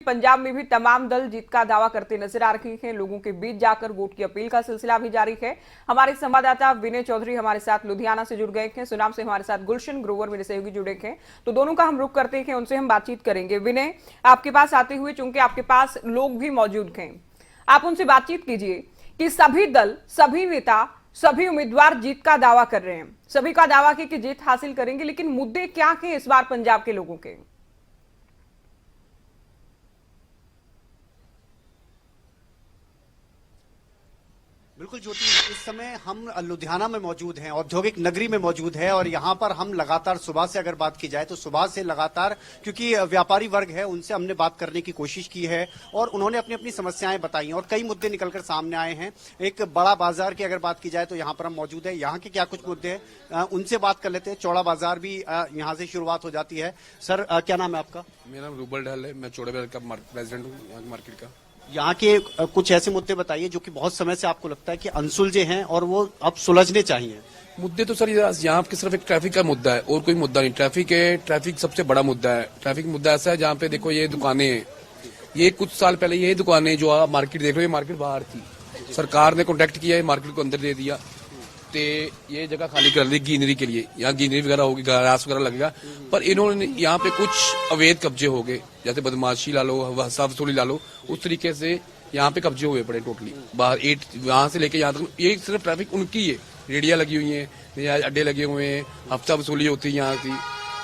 पंजाब में भी तमाम दल जीत का दावा करते नजर आ रहे हैं। लोगों के बीच जाकर वोट की अपील का सिलसिला भी जारी है। हमारे संवाददाता विनय चौधरी हमारे साथ लुधियाना से जुड़ गए हैं। सुनाम से हमारे साथ गुलशन ग्रोवर मेरे सहयोगी जुड़े हैं, तो दोनों का हम रुख करते हैं, उनसे हम बातचीत करेंगे। विनय, आपके पास आते हुए चूंकि आपके पास लोग भी मौजूद हैं, आप उनसे बातचीत कीजिए कि सभी दल, सभी नेता, सभी उम्मीदवार जीत का दावा कर रहे हैं, सभी का दावा है कि जीत हासिल करेंगे, लेकिन मुद्दे क्या हैं इस बार पंजाब के लोगों के? बिल्कुल ज्योति, इस समय हम लुधियाना में मौजूद हैं, औद्योगिक नगरी में मौजूद है और यहाँ पर हम लगातार सुबह से अगर बात की जाए तो सुबह से लगातार, क्योंकि व्यापारी वर्ग है, उनसे हमने बात करने की कोशिश की है और उन्होंने अपनी अपनी समस्याएं बताई हैं और कई मुद्दे निकलकर सामने आए हैं। एक बड़ा बाजार की अगर बात की जाए तो यहाँ पर हम मौजूद है, यहाँ के क्या कुछ मुद्दे हैं उनसे बात कर लेते हैं। चौड़ा बाजार भी यहाँ से शुरुआत हो जाती है। सर, क्या नाम है आपका? मेरा नाम रूबल ढाल है, मैं चौड़े बाजार का प्रेसिडेंट हूँ यहाँ की मार्केट का। यहाँ के कुछ ऐसे मुद्दे बताइए जो कि बहुत समय से आपको लगता है कि अनसुलझे हैं और वो अब सुलझने चाहिए। मुद्दे तो सर यहाँ पे सिर्फ एक ट्रैफिक का मुद्दा है और कोई मुद्दा नहीं। ट्रैफिक है, ट्रैफिक सबसे बड़ा मुद्दा है। ट्रैफिक मुद्दा ऐसा है जहाँ पे देखो ये दुकानें हैं, ये कुछ साल पहले ये दुकानें जो आप मार्केट देख रहे हो, ये मार्केट बाहर थी, सरकार ने कॉन्ट्रैक्ट किया है, मार्केट को अंदर दे दिया, तो ये जगह खाली कर दी ग्रीनरी के लिए। यहाँ ग्रीनरी वगैरह होगी, घास वगैरह लगेगा, पर इन्होंने यहाँ पे कुछ अवैध कब्जे हो गए, जैसे बदमाशी ला लो, हसा वसूली ला लो, उस तरीके से यहाँ पे कब्जे हुए पड़े टोटली बाहर वहां से लेके यहाँ तक। ये सिर्फ ट्रैफिक उनकी है, रेडिया लगी हुई है, अड्डे लगे हुए हैं, हफ्ता वसूली होती है यहाँ की।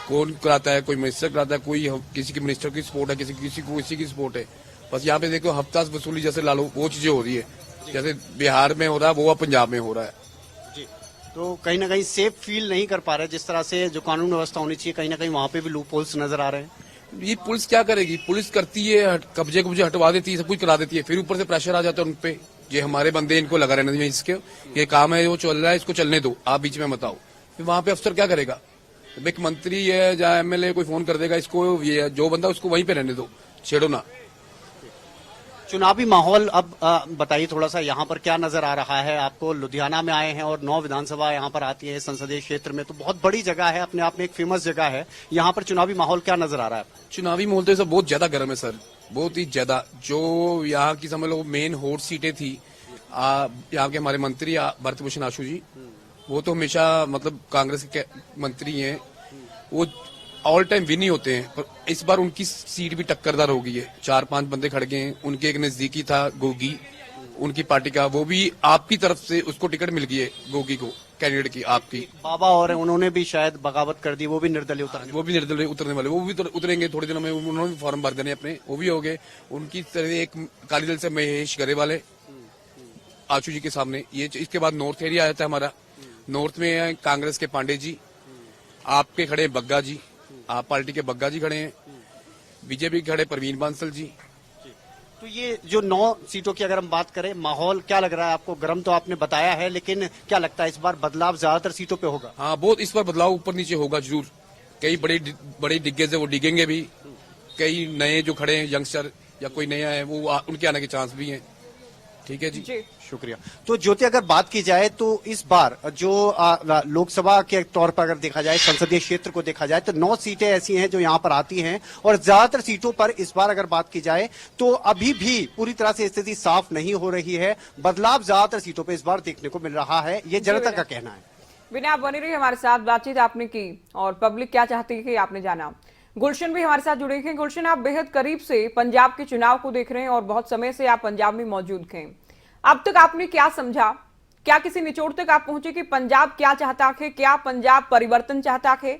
कौन कराता है? कोई मिनिस्टर कराता है, कोई किसी के मिनिस्टर की सपोर्ट है, किसी की सपोर्ट है। बस यहाँ पे देखो हफ्ता वसूली जैसे ला लो, वो चीजें हो रही है, जैसे बिहार में हो रहा है वो अब पंजाब में हो रहा है। तो कहीं ना कहीं सेफ फील नहीं कर पा रहे, जिस तरह से जो कानून व्यवस्था होनी चाहिए, कहीं ना कहीं वहाँ पे भी लूप होल्स नजर आ रहे हैं। ये पुलिस क्या करेगी? पुलिस करती है, कब्जे हटवा देती है, सब कुछ करा देती है, फिर ऊपर से प्रेशर आ जाता है उनपे, ये हमारे बंदे, इनको लगा रहना चाहिए, इसके ये काम है, वो चल रहा है, इसको चलने दो, आप बीच में मत आओ। फिर वहां पे अफसर क्या करेगा? एक मंत्री है या एमएलए कोई फोन कर देगा, इसको ये जो बंदा उसको वहीं पे रहने दो, छेड़ो ना। चुनावी माहौल अब बताइए थोड़ा सा, यहाँ पर क्या नजर आ रहा है आपको? लुधियाना में आए हैं और 9 विधानसभा यहाँ पर आती है संसदीय क्षेत्र में, तो बहुत बड़ी जगह है, अपने आप में एक फेमस जगह है। यहाँ पर चुनावी माहौल क्या नजर आ रहा है? चुनावी माहौल तो सब बहुत ज्यादा गर्म है सर, बहुत ही ज्यादा। जो यहाँ की समझ लो मेन हॉट सीटें थी, यहाँ के हमारे मंत्री भरतभूषण आशु जी, वो तो हमेशा मतलब कांग्रेस के मंत्री हैं, वो ऑल टाइम विन ही होते हैं, पर इस बार उनकी सीट भी टक्करदार हो गई है। 4-5 बंदे खड़ गए हैं, उनके एक नजदीकी था गोगी, उनकी पार्टी का, वो भी आपकी तरफ से उसको टिकट मिल गई है, गोगी को, कैंडिडेट की आपकी। बाबा और उन्होंने भी शायद बगावत कर दी, वो भी निर्दलीय उतरने वाले, वो भी उतरेंगे थोड़े दिनों में, उन्होंने भी फॉर्म भर देने अपने, वो भी हो गए। उनकी तरह एक अकाली दल से महेश गरेवाल है आशु जी के सामने। ये इसके बाद नॉर्थ एरिया आया था हमारा, नॉर्थ में कांग्रेस के पांडे जी, आपके खड़े बग्गा जी, आप पार्टी के बग्गा जी खड़े हैं, बीजेपी के खड़े परवीन बांसल जी। तो ये जो 9 सीटों की अगर हम बात करें, माहौल क्या लग रहा है आपको? गर्म तो आपने बताया है, लेकिन क्या लगता है इस बार बदलाव ज्यादातर सीटों पे होगा? हाँ, बहुत इस बार बदलाव ऊपर नीचे होगा जरूर। कई बड़े दिग्गज है, वो डिगेंगे भी, कई नए जो खड़े हैं यंगस्टर या कोई नया है, वो उनके आने के चांस भी हैं। ठीक है जी, शुक्रिया। तो ज्योति, अगर बात की जाए तो इस बार जो लोकसभा के तौर पर अगर देखा जाए, संसदीय क्षेत्र को देखा जाए, तो 9 सीटें ऐसी हैं जो यहाँ पर आती हैं और ज्यादातर सीटों पर इस बार अगर बात की जाए तो अभी भी पूरी तरह से स्थिति साफ नहीं हो रही है। बदलाव ज्यादातर सीटों पर इस बार देखने को मिल रहा है, ये जनता का कहना है। विनय, आप बनी रही हमारे साथ, बातचीत आपने की और पब्लिक क्या चाहती है आपने जाना। गुलशन भी हमारे साथ जुड़े हैं। गुलशन, आप बेहद करीब से पंजाब के चुनाव को देख रहे हैं और बहुत समय से आप पंजाब में मौजूद हैं। अब तक आपने क्या समझा? क्या किसी निचोड़ तक आप पहुंचे कि पंजाब क्या चाहता है? क्या पंजाब परिवर्तन चाहता है?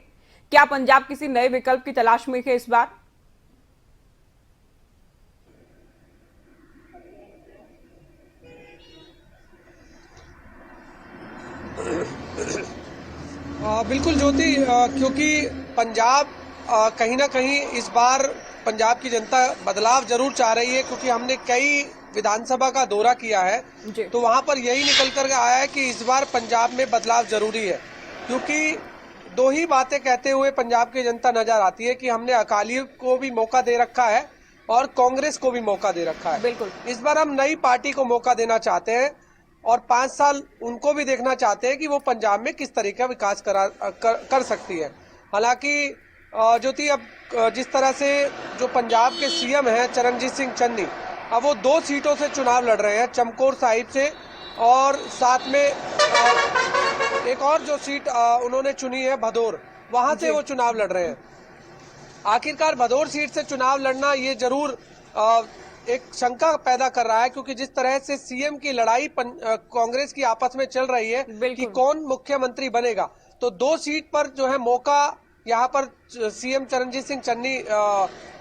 क्या पंजाब किसी नए विकल्प की तलाश में है इस बार? बिल्कुल ज्योति, क्योंकि पंजाब कहीं ना कहीं इस बार पंजाब की जनता बदलाव जरूर चाह रही है, क्योंकि हमने कई विधानसभा का दौरा किया है, तो वहां पर यही निकल कर आया है कि इस बार पंजाब में बदलाव जरूरी है। क्योंकि 2 ही बातें कहते हुए पंजाब की जनता नजर आती है कि हमने अकाली को भी मौका दे रखा है और कांग्रेस को भी मौका दे रखा है। बिल्कुल, इस बार हम नई पार्टी को मौका देना चाहते हैं और 5 साल उनको भी देखना चाहते हैं कि वो पंजाब में किस तरीके का विकास कर सकती है। हालांकि ज्योति, अब जिस तरह से जो पंजाब के सीएम हैं चरणजीत सिंह चन्नी, अब वो 2 सीटों से चुनाव लड़ रहे हैं, चमकौर साहिब से और साथ में एक और जो सीट उन्होंने चुनी है भदौर, वहां से वो चुनाव लड़ रहे हैं। आखिरकार भदौर सीट से चुनाव लड़ना ये जरूर एक शंका पैदा कर रहा है, क्योंकि जिस तरह से सीएम की लड़ाई कांग्रेस की आपस में चल रही है कि कौन मुख्यमंत्री बनेगा, तो 2 सीट पर जो है मौका यहाँ पर सीएम चरणजीत सिंह चन्नी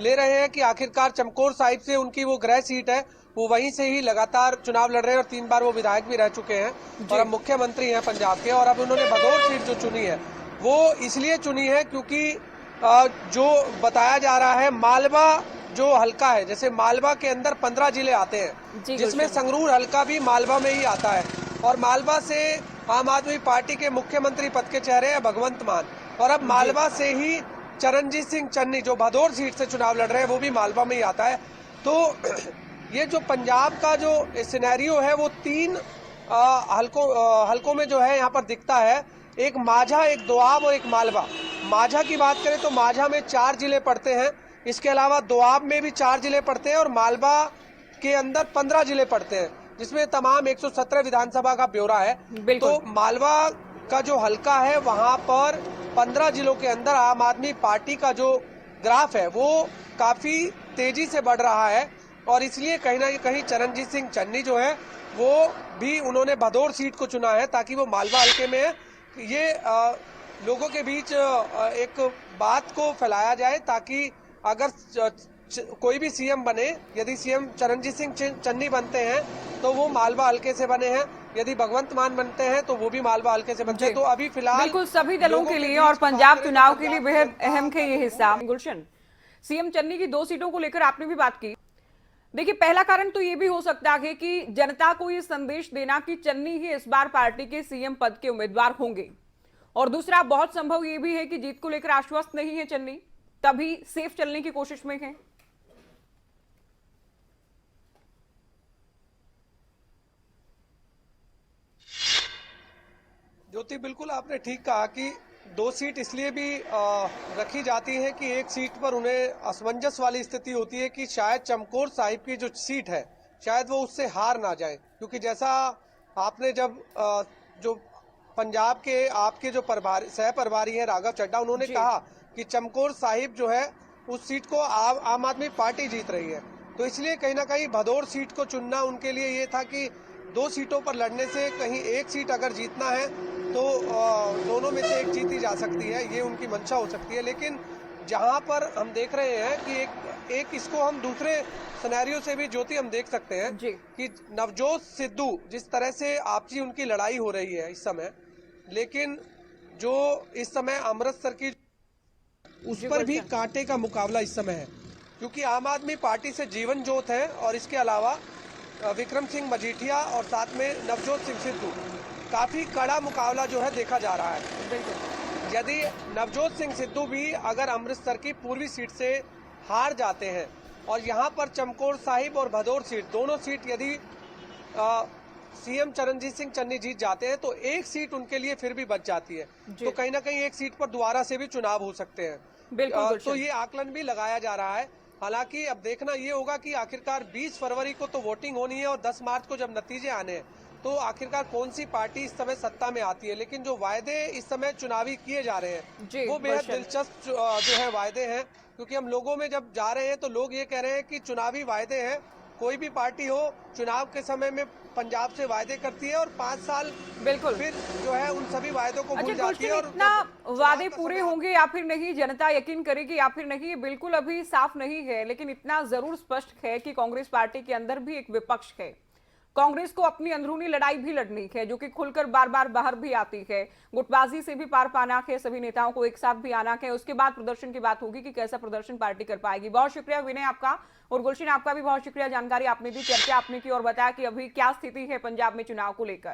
ले रहे हैं कि आखिरकार चमकौर साहिब से उनकी वो गृह सीट है, वो वहीं से ही लगातार चुनाव लड़ रहे हैं और 3 बार वो विधायक भी रह चुके हैं और अब मुख्यमंत्री हैं पंजाब के। और अब उन्होंने भदौर सीट जो चुनी है वो इसलिए चुनी है क्योंकि जो बताया जा रहा है मालवा जो हल्का है, जैसे मालवा के अंदर 15 जिले आते हैं जिसमें संगरूर हल्का भी मालवा में ही आता है और मालवा से आम आदमी पार्टी के मुख्यमंत्री पद के चेहरे हैं भगवंत मान, और अब मालवा से ही चरणजीत सिंह चन्नी जो भदौर सीट से चुनाव लड़ रहे हैं वो भी मालवा में ही आता है। तो ये जो पंजाब का जो सिनेरियो है वो 3 हल्कों में जो है यहाँ पर दिखता है, एक माझा, एक दोआब और एक मालवा। माझा की बात करें तो माझा में 4 जिले पड़ते हैं, इसके अलावा दोआब में भी 4 जिले पड़ते हैं और मालवा के अंदर 15 जिले पड़ते हैं, जिसमें तमाम 117 विधानसभा का ब्यौरा है। तो मालवा का जो हल्का है वहां पर 15 जिलों के अंदर आम आदमी पार्टी का जो ग्राफ है वो काफी तेजी से बढ़ रहा है और इसलिए कहीं ना कहीं चरणजीत सिंह चन्नी जो है वो भी उन्होंने भदौर सीट को चुना है ताकि वो मालवा हल्के में ये लोगों के बीच एक बात को फैलाया जाए, ताकि अगर कोई भी सीएम बने, यदि सीएम चरणजीत सिंह चन्नी बनते हैं तो वो मालवा हल्के से बने हैं, यदि भगवंत मान बनते हैं तो वो भी मालवा हल्के से बनते हैं। तो अभी फिलहाल बिल्कुल सभी दलों के लिए और पंजाब चुनाव के लिए बेहद अहम है ये हिस्सा। गुलशन, सीएम चन्नी की 2 सीटों को लेकर आपने भी बात की। देखिए, पहला कारण तो ये भी हो सकता है कि जनता को ये संदेश देना कि चन्नी ही इस बार पार्टी के सीएम पद के उम्मीदवार होंगे, और दूसरा बहुत संभव ये भी है कि जीत को लेकर आश्वस्त नहीं है चन्नी, तभी सेफ चलने की कोशिश में है। ज्योति, बिल्कुल आपने ठीक कहा कि 2 सीट इसलिए भी रखी जाती है कि एक सीट पर उन्हें असमंजस वाली स्थिति होती है कि शायद चमकौर साहिब की जो सीट है शायद वो उससे हार ना जाए, क्योंकि जैसा आपने जब जो पंजाब के आपके जो सह प्रभारी हैं राघव चड्ढा, उन्होंने कहा कि चमकौर साहिब जो है उस सीट को आम आदमी पार्टी जीत रही है, तो इसलिए कहीं ना कहीं भदौर सीट को चुनना उनके लिए ये था कि 2 सीटों पर लड़ने से कहीं एक सीट अगर जीतना है तो दोनों में से एक जीती जा सकती है, ये उनकी मंशा हो सकती है। लेकिन जहां पर हम देख रहे हैं कि एक इसको हम दूसरे सिनेरियो से भी ज्योति हम देख सकते हैं कि नवजोत सिद्धू जिस तरह से आपसी उनकी लड़ाई हो रही है इस समय, लेकिन जो इस समय अमृतसर की उस पर भी कांटे का मुकाबला इस समय है, क्योंकि आम आदमी पार्टी से जीवन जोत है और इसके अलावा विक्रम सिंह मजीठिया और साथ में नवजोत सिंह सिद्धू, काफी कड़ा मुकाबला जो है देखा जा रहा है। यदि नवजोत सिंह सिद्धू भी अगर अमृतसर की पूर्वी सीट से हार जाते हैं और यहाँ पर चमकौर साहिब और भदौर सीट दोनों सीट यदि सीएम चरणजीत सिंह चन्नी जीत जाते हैं तो एक सीट उनके लिए फिर भी बच जाती है, तो कहीं ना कहीं एक सीट पर दोबारा से भी चुनाव हो सकते हैं। तो ये आकलन भी लगाया जा रहा है। हालांकि अब देखना ये होगा कि आखिरकार 20 फरवरी को तो वोटिंग होनी है और 10 मार्च को जब नतीजे आने हैं तो आखिरकार कौन सी पार्टी इस समय सत्ता में आती है। लेकिन जो वायदे इस समय चुनावी किए जा रहे हैं वो बेहद दिलचस्प जो है वायदे हैं, क्योंकि हम लोगों में जब जा रहे हैं तो लोग ये कह रहे हैं कि चुनावी वायदे हैं, कोई भी पार्टी हो चुनाव के समय में पंजाब से वायदे करती है और 5 साल बिल्कुल फिर जो है उन सभी वायदों को भूल जाती है। और इतना वादे पूरे होंगे या फिर नहीं, जनता यकीन करेगी या फिर नहीं, ये बिल्कुल अभी साफ नहीं है, लेकिन इतना जरूर स्पष्ट है कि कांग्रेस पार्टी के अंदर भी एक विपक्ष है। कांग्रेस को अपनी अंदरूनी लड़ाई भी लड़नी है, जो कि खुलकर बार बार बाहर भी आती है। गुटबाजी से भी पार पाना है, सभी नेताओं को एक साथ भी आना है, उसके बाद प्रदर्शन की बात होगी कि कैसा प्रदर्शन पार्टी कर पाएगी। बहुत शुक्रिया विनय आपका, और गुलशन आपका भी बहुत शुक्रिया, जानकारी आपने दी, चर्चा आपने की और बताया कि अभी क्या स्थिति है पंजाब में चुनाव को लेकर।